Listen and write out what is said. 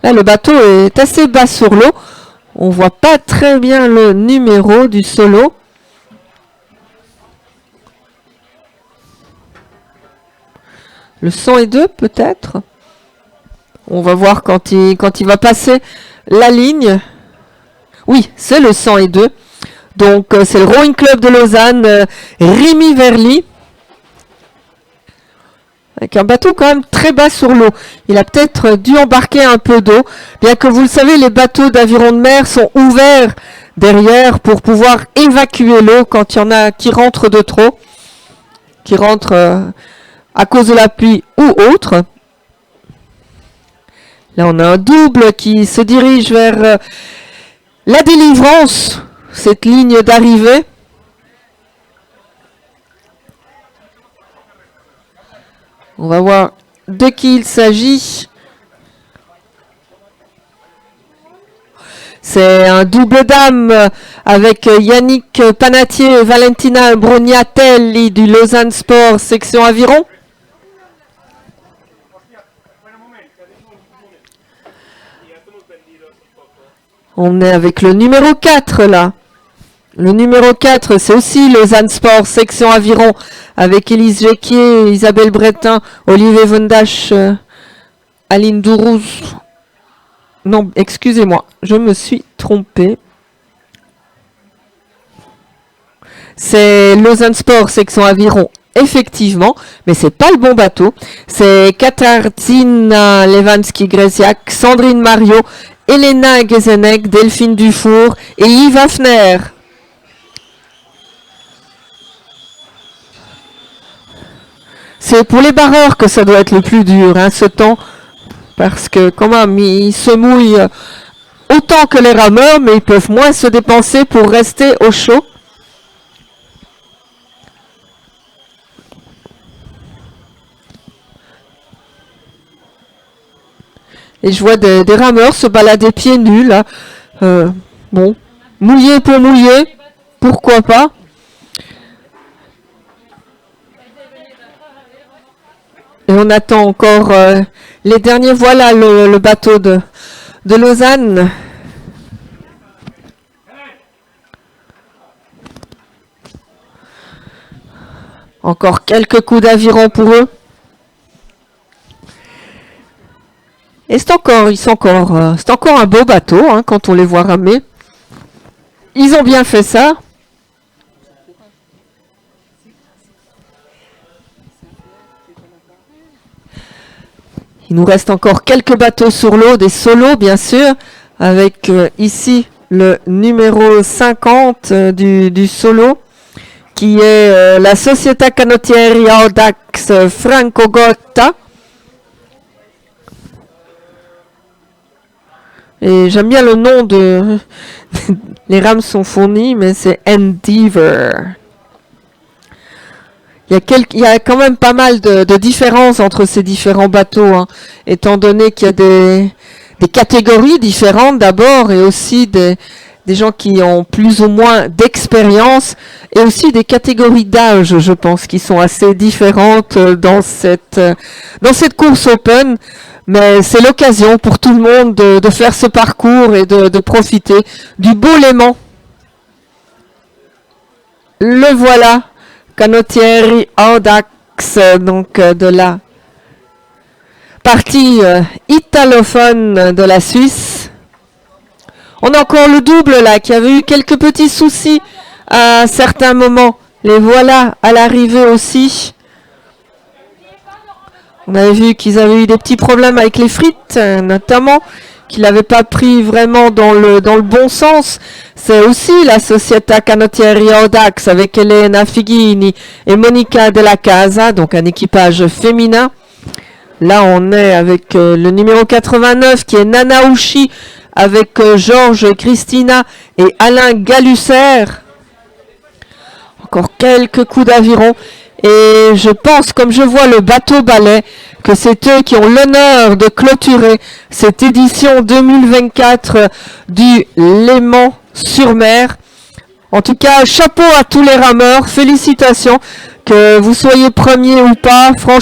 Là, le bateau est assez bas sur l'eau. On voit pas très bien le numéro du solo. Le 102 peut-être. On va voir quand il va passer la ligne. Oui, c'est le 102. Donc, c'est le Rowing Club de Lausanne, Rémi Verly. Avec un bateau quand même très bas sur l'eau. Il a peut-être dû embarquer un peu d'eau. Bien que vous le savez, les bateaux d'aviron de mer sont ouverts derrière pour pouvoir évacuer l'eau quand il y en a qui rentrent de trop. Qui rentrent à cause de la pluie ou autre. Là, on a un double qui se dirige vers la délivrance, cette ligne d'arrivée. On va voir de qui il s'agit. C'est un double dame avec Yannick Panatier et Valentina Brognatelli du Lausanne Sport section aviron. On est avec le numéro 4 là. Le numéro 4, c'est aussi Lausanne Sport, section aviron, avec Élise Jequier, Isabelle Bretin, Olivier Vondache, Aline Dourouz. Non, excusez-moi, je me suis trompée. C'est Lausanne Sport, section aviron, effectivement, mais c'est pas le bon bateau. C'est Katarzyna Lewanski-Gresiak, Sandrine Mario, Elena Gezenek, Delphine Dufour et Yves Hafner. C'est pour les barreurs que ça doit être le plus dur, hein, ce temps, parce que quand même, ils se mouillent autant que les rameurs, mais ils peuvent moins se dépenser pour rester au chaud. Et je vois des rameurs se balader pieds nus, là. Bon, mouiller pour mouiller, pourquoi pas. Et on attend encore les derniers. Voilà le bateau de Lausanne. Encore quelques coups d'aviron pour eux. Et c'est encore un beau bateau hein, quand on les voit ramer. Ils ont bien fait ça. Il nous reste encore quelques bateaux sur l'eau, des solos bien sûr, avec ici le numéro 50 du solo, qui est la Società Canottieri Audax Franco Gotta. Et j'aime bien le nom de... Les rames sont fournies, mais c'est Endeavour. Il y a quand même pas mal de différences entre ces différents bateaux, hein, étant donné qu'il y a des catégories différentes d'abord, et aussi des gens qui ont plus ou moins d'expérience, et aussi des catégories d'âge, je pense, qui sont assez différentes dans cette course open. Mais c'est l'occasion pour tout le monde de faire ce parcours et de profiter du beau Léman. Le voilà. Canottieri Audax, donc de la partie italophone de la Suisse. On a encore le double là, qui avait eu quelques petits soucis à certains moments. Les voilà à l'arrivée aussi. On avait vu qu'ils avaient eu des petits problèmes avec les frites, notamment, qu'il n'avait pas pris vraiment dans le bon sens. C'est aussi la Società Canottieri Audax avec Elena Figini et Monica Della Casa, donc un équipage féminin. Là, on est avec le numéro 89 qui est Nana Ouchi avec Georges Christina et Alain Galusser. Encore quelques coups d'aviron. Et je pense, comme je vois le bateau balai, que c'est eux qui ont l'honneur de clôturer cette édition 2024 du Léman-sur-Mer. En tout cas, chapeau à tous les rameurs, félicitations, que vous soyez premier ou pas, franchement.